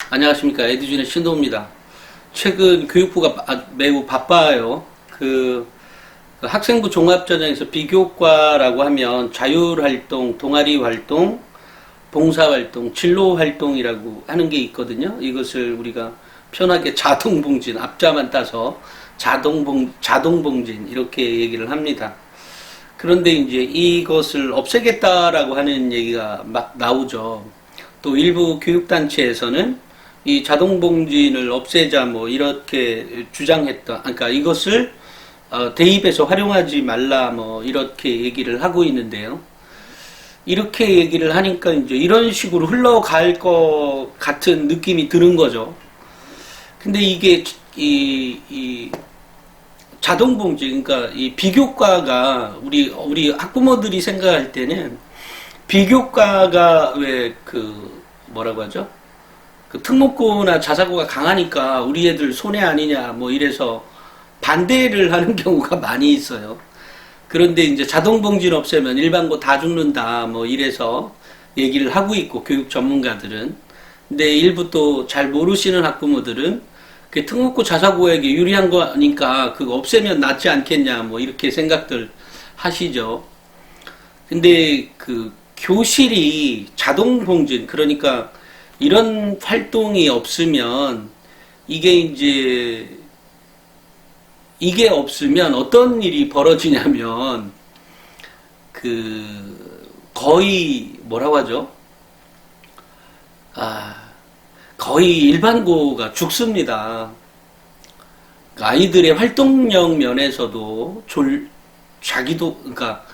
안녕하십니까. 에듀진의 신도입니다. 최근 교육부가 매우 바빠요. 그 학생부 종합전형에서 비교과라고 하면 자율활동, 동아리활동, 봉사활동, 진로활동이라고 하는 게 있거든요. 이것을 우리가 편하게 자동봉진, 앞자만 따서 자동봉진 이렇게 얘기를 합니다. 그런데 이제 이것을 없애겠다라고 하는 얘기가 막 나오죠. 또 일부 교육단체에서는 이 자동봉진을 없애자 뭐 이렇게 주장했다. 그러니까 이것을 대입해서 활용하지 말라 뭐 이렇게 얘기를 하고 있는데요. 이렇게 얘기를 하니까 이제 이런 식으로 흘러갈 것 같은 느낌이 드는 거죠. 근데 이게 이 자동봉진, 그러니까 이 비교과가 우리 학부모들이 생각할 때는 비교과가 왜 뭐라고 하죠? 그 특목고나 자사고가 강하니까 우리 애들 손해 아니냐 뭐 이래서 반대를 하는 경우가 많이 있어요. 그런데 이제 자동봉진 없애면 일반고 다 죽는다 뭐 이래서 얘기를 하고 있고 교육 전문가들은. 근데 일부 또 잘 모르시는 학부모들은 그 특목고 자사고에게 유리한 거니까 그거 없애면 낫지 않겠냐 뭐 이렇게 생각들 하시죠. 근데 그 교실이 자동봉진, 그러니까 이런 활동이 없으면 이게 없으면 어떤 일이 벌어지냐면 거의 뭐라고 하죠? 거의 일반고가 죽습니다. 아이들의 활동력 면에서도 그러니까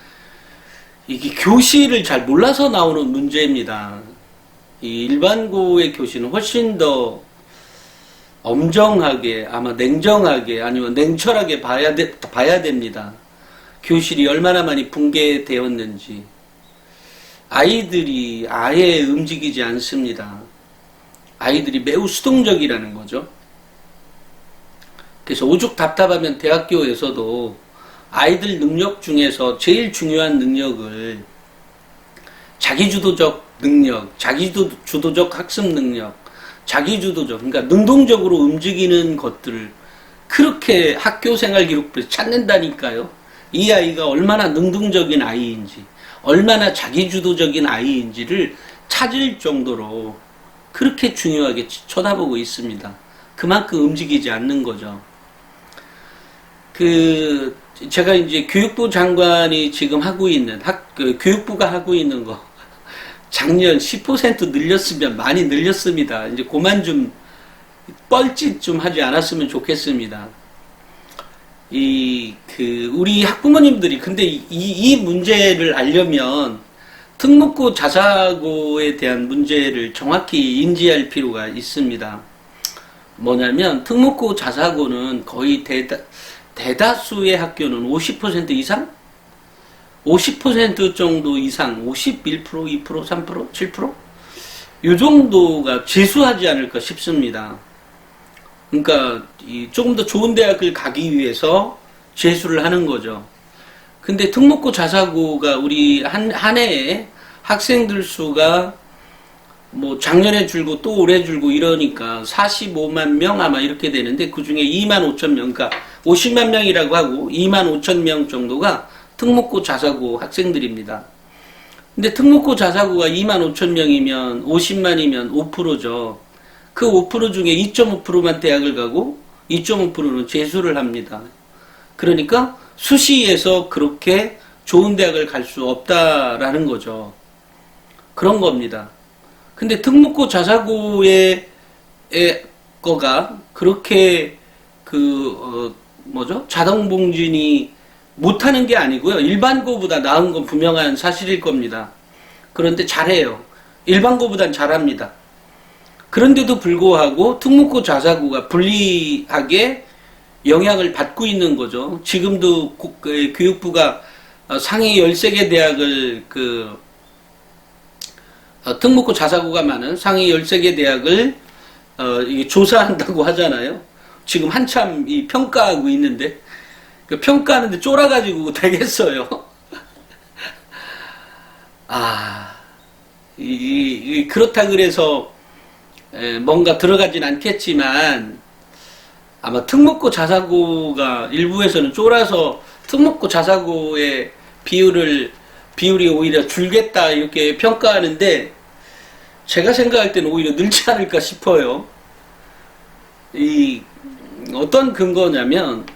이게 교실을 잘 몰라서 나오는 문제입니다. 이 일반고의 교실은 훨씬 더 엄정하게, 아마 냉정하게, 아니면 냉철하게 봐야 됩니다. 교실이 얼마나 많이 붕괴되었는지. 아이들이 아예 움직이지 않습니다. 아이들이 매우 수동적이라는 거죠. 그래서 오죽 답답하면 대학교에서도 아이들 능력 중에서 제일 중요한 능력을 자기주도적 능력, 자기주도적 학습 능력, 자기주도적, 그러니까 능동적으로 움직이는 것들을 그렇게 학교 생활 기록부에서 찾는다니까요. 이 아이가 얼마나 능동적인 아이인지, 얼마나 자기주도적인 아이인지를 찾을 정도로 그렇게 중요하게 쳐다보고 있습니다. 그만큼 움직이지 않는 거죠. 제가 이제 교육부 장관이 지금 하고 있는, 교육부가 하고 있는 거, 작년 10% 늘렸으면 많이 늘렸습니다. 이제 그만 좀 뻘짓 좀 하지 않았으면 좋겠습니다. 우리 학부모님들이, 근데 이 문제를 알려면 특목고 자사고에 대한 문제를 정확히 인지할 필요가 있습니다. 뭐냐면, 특목고 자사고는 거의 대다수의 학교는 50% 이상? 50% 정도 이상, 51%, 2%, 3%, 7%? 이 정도가 재수하지 않을까 싶습니다. 그러니까 조금 더 좋은 대학을 가기 위해서 재수를 하는 거죠. 근데 특목고 자사고가 우리 한 해에 학생들 수가 뭐 작년에 줄고 또 올해 줄고 이러니까 45만 명 아마 이렇게 되는데, 그 중에 2만 5천 명, 그러니까 50만 명이라고 하고 2만 5천 명 정도가 특목고 자사고 학생들입니다. 근데 특목고 자사고가 2만 5천 명이면 50만이면 5%죠. 그 5% 중에 2.5%만 대학을 가고 2.5%는 재수를 합니다. 그러니까 수시에서 그렇게 좋은 대학을 갈 수 없다라는 거죠. 그런 겁니다. 근데 특목고 자사고의 거가 그렇게 자동봉진이 못하는 게 아니고요. 일반고보다 나은 건 분명한 사실일 겁니다. 그런데 잘해요. 일반고보단 잘합니다. 그런데도 불구하고 특목고 자사고가 불리하게 영향을 받고 있는 거죠. 지금도 교육부가 상위 13개 대학을 특목고 자사고가 많은 상위 13개 대학을 조사한다고 하잖아요. 지금 한참 평가하고 있는데, 평가하는데 쫄아가지고 되겠어요. 그렇다 그래서 뭔가 들어가진 않겠지만 아마 특목고 자사고가 일부에서는 쫄아서 특목고 자사고의 비율이 오히려 줄겠다 이렇게 평가하는데 제가 생각할 때는 오히려 늘지 않을까 싶어요. 어떤 근거냐면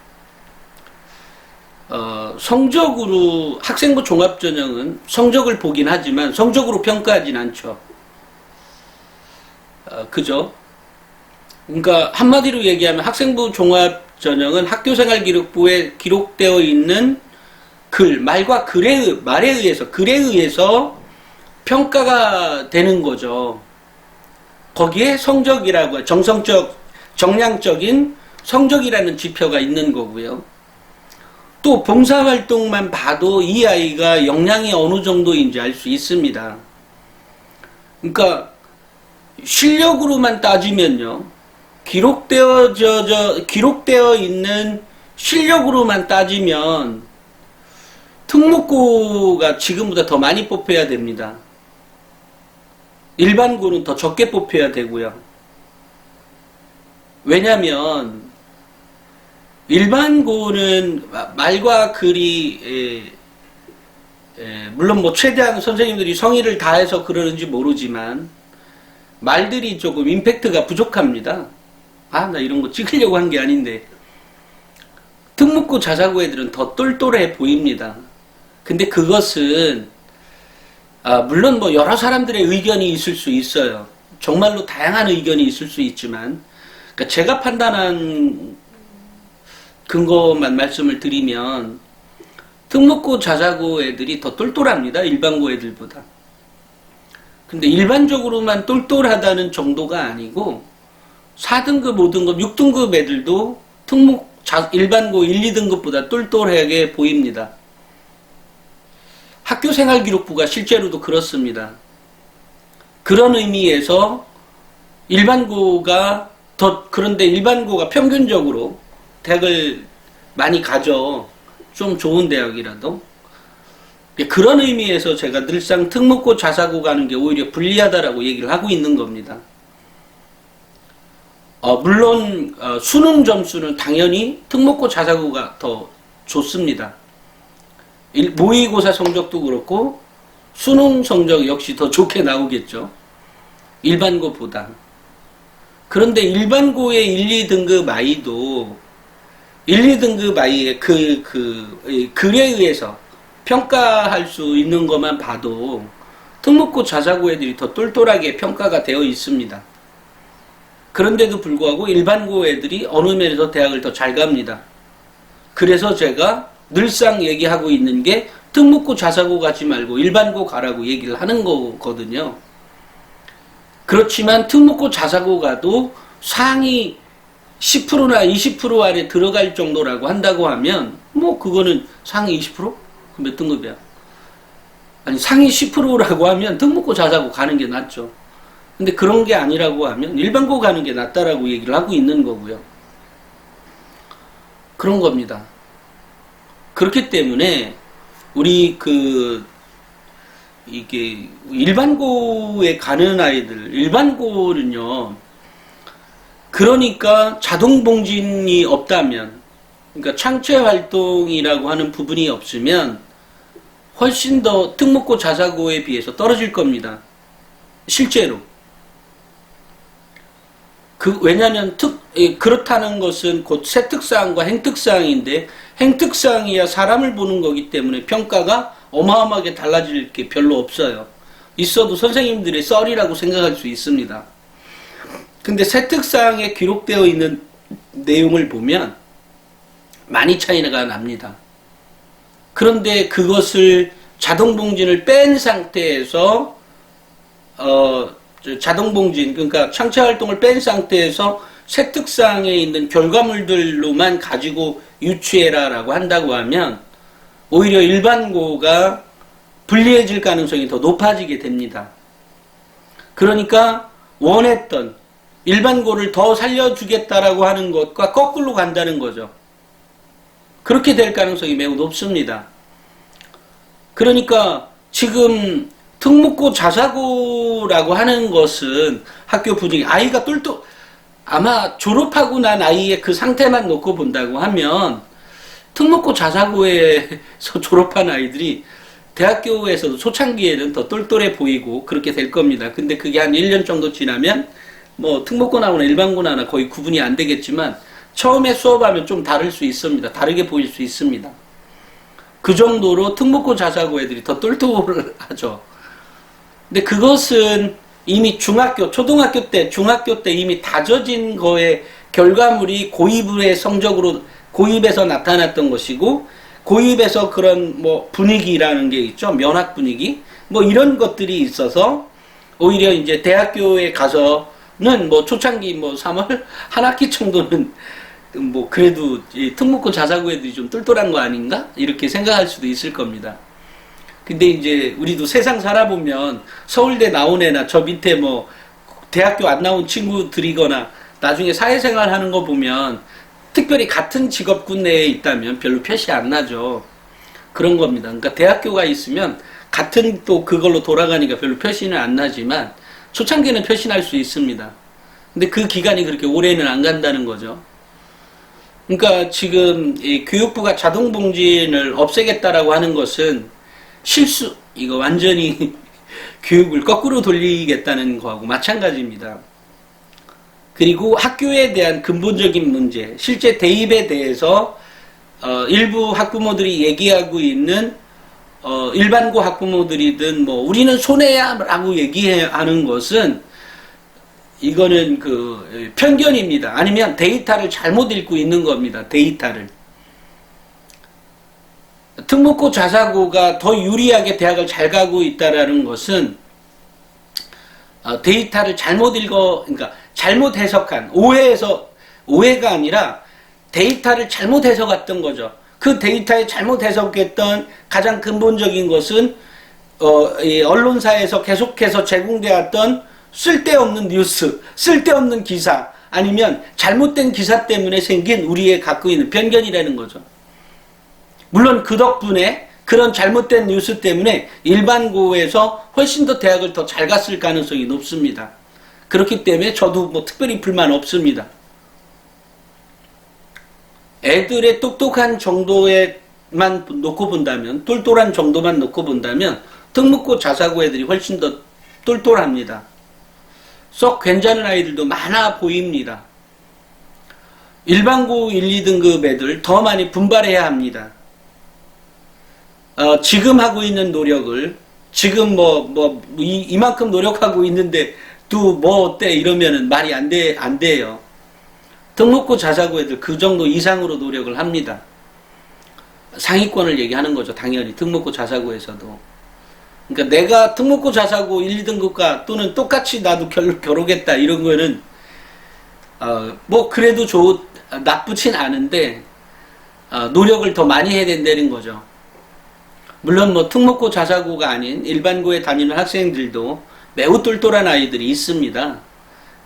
성적으로 학생부 종합전형은 성적을 보긴 하지만 성적으로 평가하진 않죠. 그죠? 그러니까 한마디로 얘기하면 학생부 종합전형은 학교생활기록부에 기록되어 있는 말에 의해서 평가가 되는 거죠. 거기에 성적이라고 정량적인 성적이라는 지표가 있는 거고요. 또 봉사활동만 봐도 이 아이가 역량이 어느 정도인지 알 수 있습니다. 그러니까 실력으로만 따지면요. 기록되어 있는 실력으로만 따지면 특목고가 지금보다 더 많이 뽑혀야 됩니다. 일반고는 더 적게 뽑혀야 되고요. 왜냐하면 일반고는 말과 글이 물론 뭐 최대한 선생님들이 성의를 다해서 그러는지 모르지만 말들이 조금 임팩트가 부족합니다. 나 이런 거 찍으려고 한 게 아닌데. 특목고 자사고 애들은 더 똘똘해 보입니다. 근데 그것은 물론 뭐 여러 사람들의 의견이 있을 수 있어요. 정말로 다양한 의견이 있을 수 있지만 그러니까 제가 판단한 근거만 말씀을 드리면 특목고 자사고 애들이 더 똘똘합니다. 일반고 애들보다. 근데 일반적으로만 똘똘하다는 정도가 아니고 4등급, 5등급, 6등급 애들도 일반고 1, 2등급보다 똘똘하게 보입니다. 학교생활기록부가 실제로도 그렇습니다. 그런 의미에서 그런데 일반고가 평균적으로 대학을 많이 가죠. 좀 좋은 대학이라도. 그런 의미에서 제가 늘상 특목고 자사고 가는 게 오히려 불리하다라고 얘기를 하고 있는 겁니다. 물론 수능 점수는 당연히 특목고 자사고가 더 좋습니다. 모의고사 성적도 그렇고 수능 성적 역시 더 좋게 나오겠죠. 일반고보다. 그런데 일반고의 1, 2등급 아이도 1, 2등급 아이의 글에 의해서 평가할 수 있는 것만 봐도 특목고 자사고 애들이 더 똘똘하게 평가가 되어 있습니다. 그런데도 불구하고 일반고 애들이 어느 면에서 대학을 더 잘 갑니다. 그래서 제가 늘상 얘기하고 있는 게 특목고 자사고 가지 말고 일반고 가라고 얘기를 하는 거거든요. 그렇지만 특목고 자사고 가도 상위 10%나 20% 안에 들어갈 정도라고 한다고 하면 뭐 그거는 상위 20%? 몇 등급이야? 아니 상위 10%라고 하면 특목고 자사고 가는 게 낫죠. 근데 그런 게 아니라고 하면 일반고 가는 게 낫다라고 얘기를 하고 있는 거고요. 그런 겁니다. 그렇기 때문에 우리 이게 일반고에 가는 아이들, 일반고는요. 그러니까 자동봉진이 없다면, 그러니까 창체활동이라고 하는 부분이 없으면 훨씬 더 특목고 자사고에 비해서 떨어질 겁니다. 실제로. 왜냐하면 그렇다는 것은 곧 세특사항과 행특사항인데 행특사항이야 사람을 보는 거기 때문에 평가가 어마어마하게 달라질 게 별로 없어요. 있어도 선생님들의 썰이라고 생각할 수 있습니다. 근데 세특사항에 기록되어 있는 내용을 보면 많이 차이가 납니다. 그런데 그것을 자동봉진을 뺀 상태에서 자동봉진, 그러니까 창체활동을 뺀 상태에서 세특사항에 있는 결과물들로만 가지고 유추해라라고 한다고 하면 오히려 일반고가 불리해질 가능성이 더 높아지게 됩니다. 그러니까 원했던 일반고를 더 살려주겠다라고 하는 것과 거꾸로 간다는 거죠. 그렇게 될 가능성이 매우 높습니다. 그러니까 지금 특목고 자사고라고 하는 것은 학교 분위기, 아이가 아마 졸업하고 난 아이의 그 상태만 놓고 본다고 하면 특목고 자사고에서 졸업한 아이들이 대학교에서도 초창기에는 더 똘똘해 보이고 그렇게 될 겁니다. 근데 그게 한 1년 정도 지나면 뭐 특목고 나오나 일반고 나오나 거의 구분이 안 되겠지만 처음에 수업하면 좀 다를 수 있습니다. 다르게 보일 수 있습니다. 그 정도로 특목고 자사고 애들이 더 똘똘하죠. 근데 그것은 이미 초등학교 때, 중학교 때 이미 다져진 거의 결과물이 고입의 성적으로, 고입에서 나타났던 것이고, 고입에서 그런 뭐 분위기라는 게 있죠. 면학 분위기. 뭐 이런 것들이 있어서, 오히려 이제 대학교에 가서는 뭐 초창기 뭐 3월 한 학기 정도는 뭐 그래도 이 특목고 자사고 애들이 좀 똘똘한 거 아닌가? 이렇게 생각할 수도 있을 겁니다. 근데 이제 우리도 세상 살아보면 서울대 나온 애나 저 밑에 뭐 대학교 안 나온 친구들이거나 나중에 사회생활 하는 거 보면 특별히 같은 직업군 내에 있다면 별로 표시 안 나죠. 그런 겁니다. 그러니까 대학교가 있으면 같은 또 그걸로 돌아가니까 별로 표시는 안 나지만 초창기는 표시날 수 있습니다. 근데 그 기간이 그렇게 오래는 안 간다는 거죠. 그러니까 지금 이 교육부가 자동봉진을 없애겠다라고 하는 것은 실수, 이거 완전히 교육을 거꾸로 돌리겠다는 거하고 마찬가지입니다. 그리고 학교에 대한 근본적인 문제, 실제 대입에 대해서 일부 학부모들이 얘기하고 있는 일반고 학부모들이든 뭐 우리는 손해야라고 얘기하는 것은 이거는 그 편견입니다. 아니면 데이터를 잘못 읽고 있는 겁니다. 데이터를. 특목고 자사고가 더 유리하게 대학을 잘 가고 있다라는 것은 데이터를 그러니까 잘못 해석한, 오해가 아니라 데이터를 잘못 해석했던 거죠. 그 데이터에 잘못 해석했던 가장 근본적인 것은 이 언론사에서 계속해서 제공되었던 쓸데없는 뉴스, 쓸데없는 기사, 아니면 잘못된 기사 때문에 생긴 우리의 갖고 있는 편견이라는 거죠. 물론 그 덕분에 그런 잘못된 뉴스 때문에 일반고에서 훨씬 더 대학을 더 잘 갔을 가능성이 높습니다. 그렇기 때문에 저도 뭐 특별히 불만 없습니다. 애들의 똑똑한 정도에만 놓고 본다면, 똘똘한 정도만 놓고 본다면 특목고 자사고 애들이 훨씬 더 똘똘합니다. 썩 괜찮은 아이들도 많아 보입니다. 일반고 1, 2등급 애들 더 많이 분발해야 합니다. 지금 하고 있는 노력을, 지금 이만큼 노력하고 있는데 또 뭐 어때 이러면은 말이 안 돼요. 특목고 자사고 애들 그 정도 이상으로 노력을 합니다. 상위권을 얘기하는 거죠. 당연히 특목고 자사고에서도. 그러니까 내가 특목고 자사고 1, 2등급과 또는 똑같이 나도 겨루겠다 이런 거는 뭐 그래도 나쁘진 않은데 노력을 더 많이 해야 된다는 거죠. 물론 뭐 특목고 자사고가 아닌 일반고에 다니는 학생들도 매우 똘똘한 아이들이 있습니다.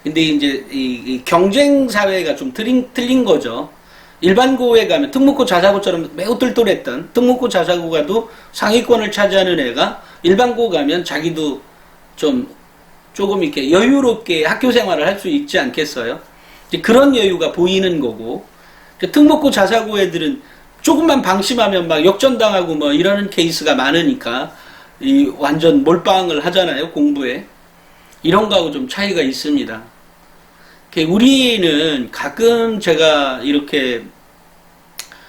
근데 이제 이 경쟁 사회가 좀 틀린 거죠. 일반고에 가면 특목고 자사고처럼 매우 똘똘했던 특목고 자사고가도 상위권을 차지하는 애가 일반고 가면 자기도 조금 이렇게 여유롭게 학교 생활을 할 수 있지 않겠어요? 이제 그런 여유가 보이는 거고, 특목고 자사고 애들은 조금만 방심하면 막 역전당하고 뭐 이러는 케이스가 많으니까 완전 몰빵을 하잖아요, 공부에. 이런 거하고 좀 차이가 있습니다. 우리는 가끔 제가 이렇게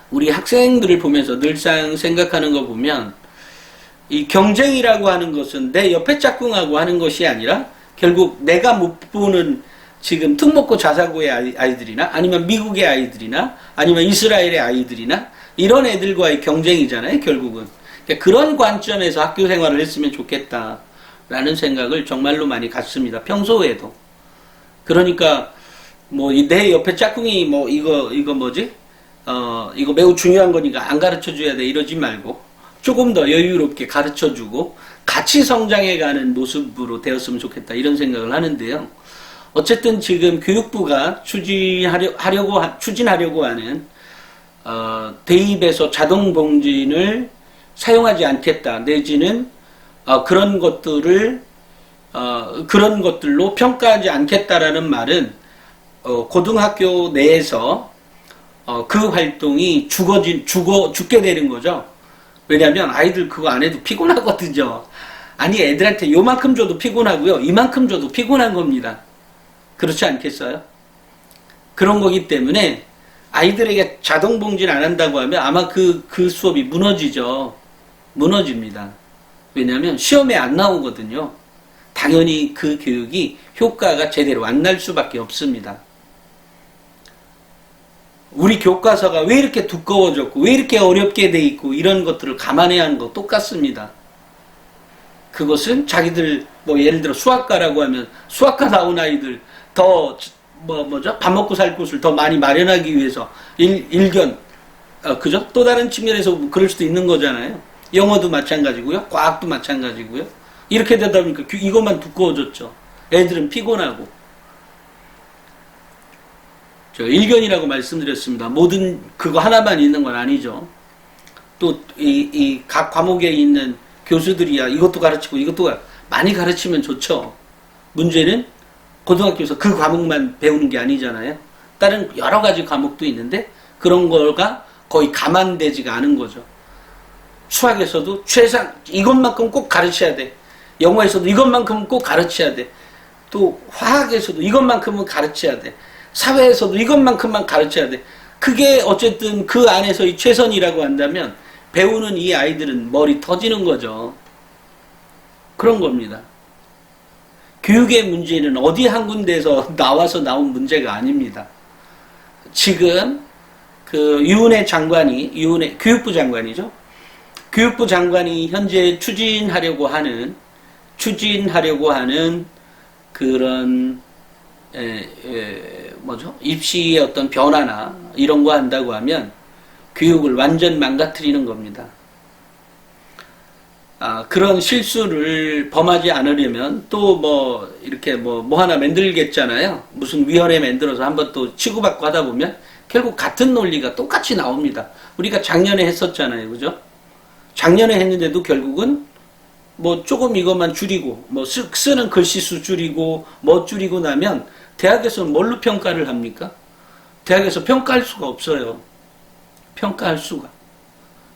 우리 학생들을 보면서 늘상 생각하는 거 보면 이 경쟁이라고 하는 것은 내 옆에 짝꿍하고 하는 것이 아니라 결국 내가 못 보는 지금 특목고 자사고의 아이들이나 아니면 미국의 아이들이나 아니면 이스라엘의 아이들이나 이런 애들과의 경쟁이잖아요, 결국은. 그런 관점에서 학교 생활을 했으면 좋겠다라는 생각을 정말로 많이 갖습니다. 평소에도. 그러니까 뭐 내 옆에 짝꿍이 뭐 이거 뭐지? 이거 매우 중요한 거니까 안 가르쳐 줘야 돼 이러지 말고 조금 더 여유롭게 가르쳐 주고 같이 성장해가는 모습으로 되었으면 좋겠다 이런 생각을 하는데요. 어쨌든 지금 교육부가 추진하려고 하는 대입에서 자동봉진을 사용하지 않겠다 내지는 그런 것들로 평가하지 않겠다라는 말은 고등학교 내에서 그 활동이 죽게 되는 거죠. 왜냐하면 아이들 그거 안 해도 피곤하거든요. 아니 애들한테 요만큼 줘도 피곤하고요. 이만큼 줘도 피곤한 겁니다. 그렇지 않겠어요? 그런 거기 때문에 아이들에게 자동봉지를 안 한다고 하면 아마 그 수업이 무너지죠. 무너집니다. 왜냐하면 시험에 안 나오거든요. 당연히 그 교육이 효과가 제대로 안 날 수밖에 없습니다. 우리 교과서가 왜 이렇게 두꺼워졌고 왜 이렇게 어렵게 돼 있고 이런 것들을 감안해야 하는 거 똑같습니다. 그것은 자기들 예를 들어 수학과라고 하면 수학과 나온 아이들 더 밥 먹고 살 곳을 더 많이 마련하기 위해서 일견 그죠? 또 다른 측면에서 그럴 수도 있는 거잖아요. 영어도 마찬가지고요. 과학도 마찬가지고요. 이렇게 되다 보니까 이것만 두꺼워졌죠. 애들은 피곤하고. 저 일견이라고 말씀드렸습니다. 모든 그거 하나만 있는 건 아니죠. 또 이 각 과목에 있는 교수들이야 이것도 가르치고 이것도 많이 가르치면 좋죠. 문제는 고등학교에서 그 과목만 배우는 게 아니잖아요. 다른 여러 가지 과목도 있는데 그런 거가 거의 감안되지가 않은 거죠. 수학에서도 최상 이것만큼 꼭 가르쳐야 돼. 영어에서도 이것만큼은 꼭 가르쳐야 돼. 또 화학에서도 이것만큼은 가르쳐야 돼. 사회에서도 이것만큼만 가르쳐야 돼. 그게 어쨌든 그 안에서의 최선이라고 한다면 배우는 이 아이들은 머리 터지는 거죠. 그런 겁니다. 교육의 문제는 어디 한 군데에서 나와서 나온 문제가 아닙니다. 지금 유은혜 장관이 교육부 장관이죠. 교육부 장관이 현재 추진하려고 하는 그런 입시의 어떤 변화나 이런 거 한다고 하면 교육을 완전 망가뜨리는 겁니다. 그런 실수를 범하지 않으려면 또 이렇게 하나 만들겠잖아요. 무슨 위원회 만들어서 한번 또 치고받고 하다 보면 결국 같은 논리가 똑같이 나옵니다. 우리가 작년에 했었잖아요. 그죠? 작년에 했는데도 결국은 조금 이것만 줄이고 쓰는 글씨수 줄이고 줄이고 나면 대학에서는 뭘로 평가를 합니까? 대학에서 평가할 수가 없어요. 평가할 수가.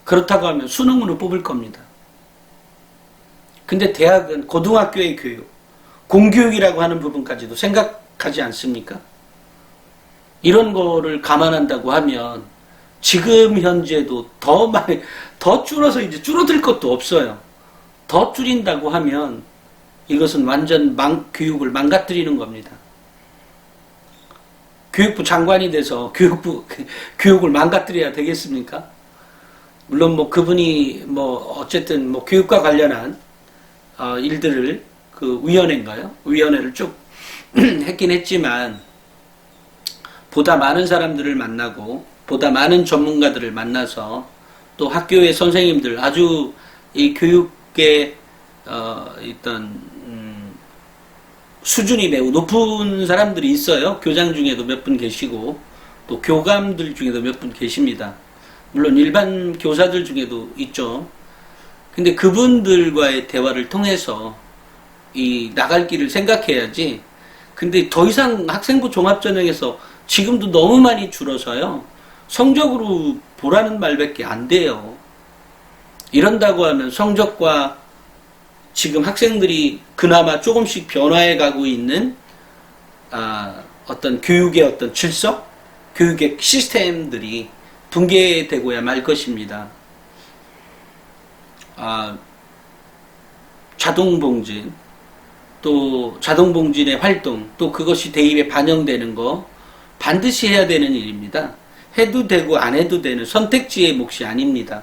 그렇다고 하면 수능으로 뽑을 겁니다. 근데 대학은 고등학교의 교육, 공교육이라고 하는 부분까지도 생각하지 않습니까? 이런 거를 감안한다고 하면 지금 현재도 더 줄어서 이제 줄어들 것도 없어요. 더 줄인다고 하면 이것은 완전 교육을 망가뜨리는 겁니다. 교육부 장관이 돼서 교육을 망가뜨려야 되겠습니까? 물론 그분이 어쨌든 교육과 관련한 일들을 위원회를 쭉 했긴 했지만 보다 많은 사람들을 만나고 보다 많은 전문가들을 만나서 또 학교의 선생님들 아주 이 교육의 수준이 매우 높은 사람들이 있어요. 교장 중에도 몇 분 계시고 또 교감들 중에도 몇 분 계십니다. 물론 일반 교사들 중에도 있죠. 근데 그분들과의 대화를 통해서 나갈 길을 생각해야지. 근데 더 이상 학생부 종합전형에서 지금도 너무 많이 줄어서요. 성적으로 보라는 말밖에 안 돼요. 이런다고 하면 성적과 지금 학생들이 그나마 조금씩 변화해 가고 있는 어떤 교육의 어떤 질서, 교육의 시스템들이 붕괴되고야 말 것입니다. 자동봉진, 또 자동봉진의 활동, 또 그것이 대입에 반영되는 거 반드시 해야 되는 일입니다. 해도 되고 안 해도 되는 선택지의 몫이 아닙니다.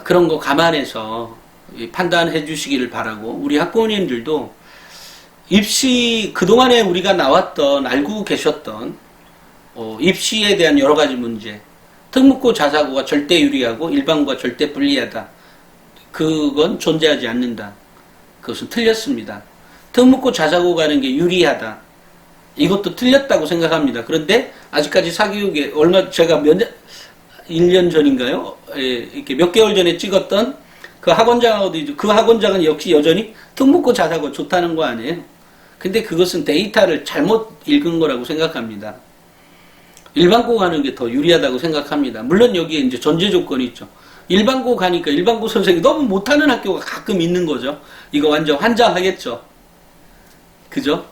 그런 거 감안해서 판단해 주시기를 바라고, 우리 학부모님들도 입시 그동안에 우리가 알고 계셨던 입시에 대한 여러 가지 문제, 특목고 자사고가 절대 유리하고 일반고가 절대 불리하다, 그건 존재하지 않는다. 그것은 틀렸습니다. 특목고 자사고 가는 게 유리하다, 이것도 틀렸다고 생각합니다. 그런데 아직까지 사교육에 제가 1년 전인가요? 이렇게 몇 개월 전에 찍었던 그 학원장하고도 그 학원장은 역시 여전히 특목고 자사고 좋다는 거 아니에요? 근데 그것은 데이터를 잘못 읽은 거라고 생각합니다. 일반고 가는 게 더 유리하다고 생각합니다. 물론 여기에 이제 전제 조건이 있죠. 일반고 가니까 일반고 선생님이 너무 못하는 학교가 가끔 있는 거죠. 이거 완전 환장하겠죠. 그죠?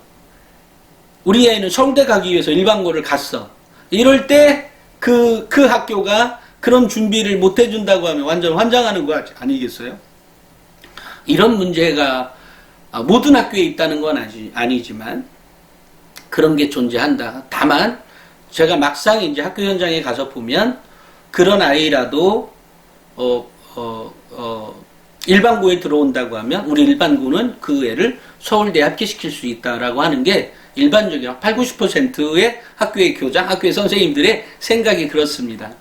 우리 애는 서울대 가기 위해서 일반고를 갔어. 이럴 때 그 학교가 그런 준비를 못 해준다고 하면 완전 환장하는 거 아니겠어요? 이런 문제가 모든 학교에 있다는 건 아니지만 그런 게 존재한다. 다만 제가 막상 이제 학교 현장에 가서 보면 그런 아이라도 일반고에 들어온다고 하면 우리 일반고는 그 애를 서울대에 합격시킬 수 있다라고 하는 게 일반적인 8, 90%의 학교의 교장, 학교의 선생님들의 생각이 그렇습니다.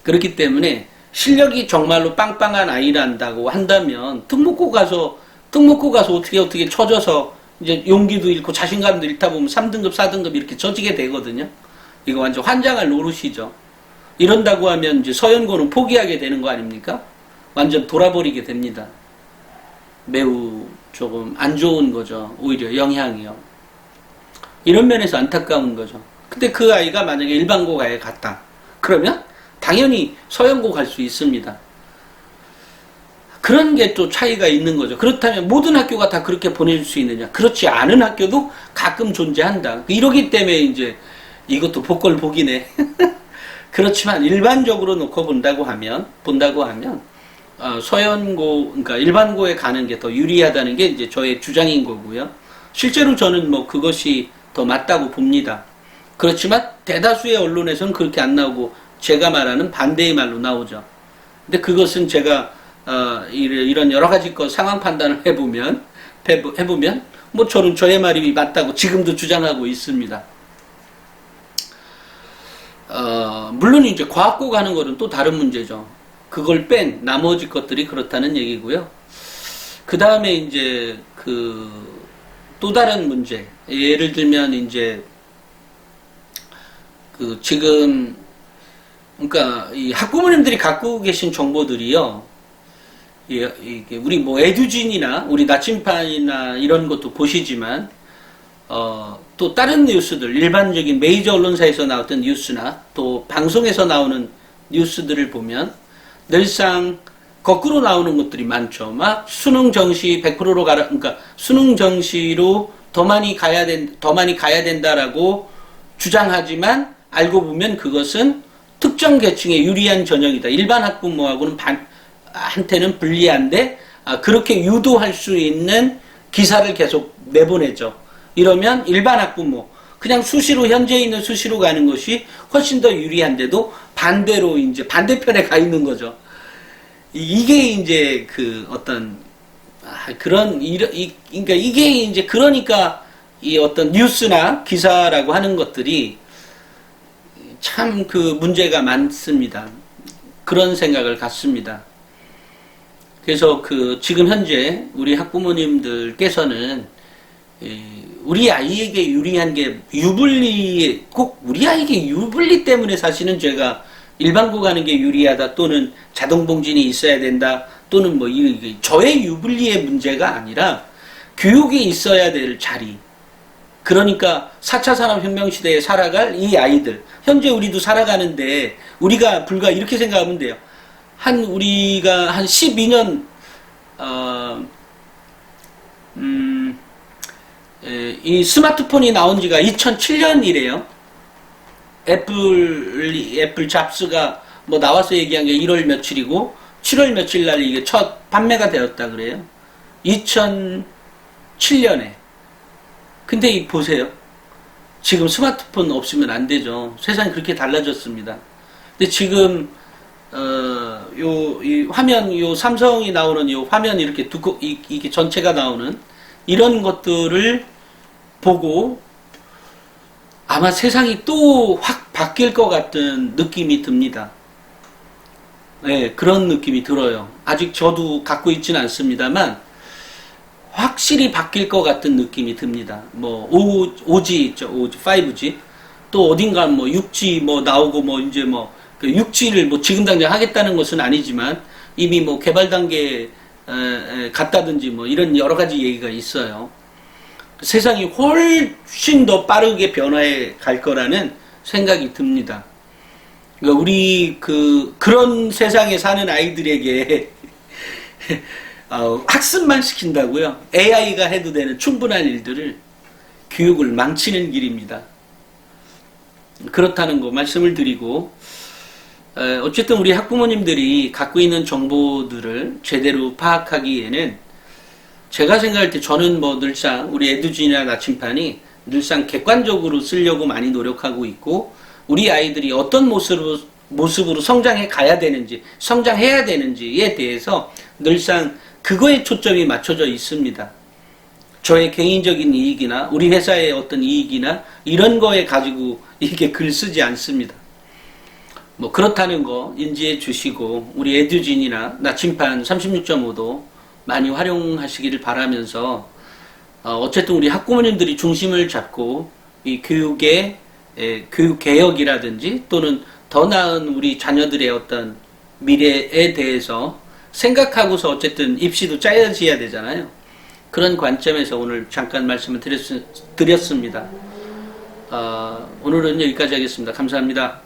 그렇기 때문에 실력이 정말로 빵빵한 아이란다고 한다면 특목고 가서 어떻게 쳐져서 이제 용기도 잃고 자신감도 잃다 보면 3등급, 4등급 이렇게 져지게 되거든요. 이거 완전 환장할 노릇이죠. 이런다고 하면 이제 서연고는 포기하게 되는 거 아닙니까? 완전 돌아버리게 됩니다. 매우 조금 안 좋은 거죠. 오히려 영향이요. 이런 면에서 안타까운 거죠. 근데 그 아이가 만약에 일반고에 갔다. 그러면 당연히 서연고 갈 수 있습니다. 그런 게 또 차이가 있는 거죠. 그렇다면 모든 학교가 다 그렇게 보내줄 수 있느냐? 그렇지 않은 학교도 가끔 존재한다. 이러기 때문에 이제 이것도 복걸복이네. 그렇지만 일반적으로 놓고 본다고 하면 서연고, 그러니까 일반고에 가는 게 더 유리하다는 게 이제 저의 주장인 거고요. 실제로 저는 뭐 그것이 더 맞다고 봅니다. 그렇지만 대다수의 언론에서는 그렇게 안 나오고 제가 말하는 반대의 말로 나오죠. 근데 그것은 제가 이런 여러 가지 상황 판단을 해보면 뭐 저는 저의 말이 맞다고 지금도 주장하고 있습니다. 물론 이제 과학고 가는 거는 또 다른 문제죠. 그걸 뺀 나머지 것들이 그렇다는 얘기고요. 그 다음에 이제 또 다른 문제. 예를 들면 이제 지금 그러니까 이 학부모님들이 갖고 계신 정보들이요. 이게 우리 뭐 에듀진이나 우리 나침판이나 이런 것도 보시지만 또 다른 뉴스들 일반적인 메이저 언론사에서 나왔던 뉴스나 또 방송에서 나오는 뉴스들을 보면 늘상 거꾸로 나오는 것들이 많죠. 막 수능 정시 100%로 가라. 그러니까 수능 정시로 더 많이 가야 된다라고 주장하지만 알고 보면 그것은 특정 계층에 유리한 전형이다. 일반 학부모하고는 한테는 불리한데 그렇게 유도할 수 있는 기사를 계속 내보내죠. 이러면 일반 학부모 그냥 수시로 현재 있는 수시로 가는 것이 훨씬 더 유리한데도 반대로 이제 반대편에 가 있는 거죠. 이게 이제 그러니까 이게 이제 그러니까 이 어떤 뉴스나 기사라고 하는 것들이 참 문제가 많습니다. 그런 생각을 갖습니다. 그래서 지금 현재 우리 학부모님들께서는 우리 아이에게 유리한 게 꼭 우리 아이에게 유불리 때문에 사실은 제가 일반고 가는 게 유리하다 또는 자동봉진이 있어야 된다 또는 뭐 저의 유불리의 문제가 아니라 교육이 있어야 될 자리. 그러니까 4차 산업혁명 시대에 살아갈 이 아이들. 현재 우리도 살아가는데 우리가 불과 이렇게 생각하면 돼요. 우리가 한 12년 이 스마트폰이 나온 지가 2007년이래요. 애플 잡스가 뭐 나와서 얘기한 게 1월 며칠이고 7월 며칠 날 이게 첫 판매가 되었다 그래요. 2007년에. 근데 보세요. 지금 스마트폰 없으면 안 되죠. 세상이 그렇게 달라졌습니다. 근데 지금 이 화면, 삼성이 나오는 이 화면 이렇게 이게 전체가 나오는 이런 것들을 보고 아마 세상이 또 확 바뀔 것 같은 느낌이 듭니다. 네, 그런 느낌이 들어요. 아직 저도 갖고 있지는 않습니다만 확실히 바뀔 것 같은 느낌이 듭니다. 뭐 5G 있죠, 5G. 또 어딘가 뭐 6G 뭐 나오고 뭐 이제 뭐 6G를 뭐 지금 당장 하겠다는 것은 아니지만 이미 뭐 개발 단계에 갔다든지 뭐 이런 여러 가지 얘기가 있어요. 세상이 훨씬 더 빠르게 변화해 갈 거라는 생각이 듭니다. 그러니까 우리 그런 세상에 사는 아이들에게 학습만 시킨다고요. AI가 해도 되는 충분한 일들을 교육을 망치는 길입니다. 그렇다는 거 말씀을 드리고, 어쨌든 우리 학부모님들이 갖고 있는 정보들을 제대로 파악하기에는 제가 생각할 때 저는 뭐 늘상 우리 에듀진이나 나침판이 늘상 객관적으로 쓰려고 많이 노력하고 있고, 우리 아이들이 어떤 모습으로 성장해 가야 되는지, 성장해야 되는지에 대해서 늘상 그거에 초점이 맞춰져 있습니다. 저의 개인적인 이익이나 우리 회사의 어떤 이익이나 이런 거에 가지고 이렇게 글 쓰지 않습니다. 뭐 그렇다는 거 인지해 주시고 우리 에듀진이나 나침판 36.5도 많이 활용하시기를 바라면서 어쨌든 우리 학부모님들이 중심을 잡고 이 교육의 교육 개혁이라든지 또는 더 나은 우리 자녀들의 어떤 미래에 대해서 생각하고서 어쨌든 입시도 짜여져야 되잖아요. 그런 관점에서 오늘 잠깐 말씀을 드렸습니다. 오늘은 여기까지 하겠습니다. 감사합니다.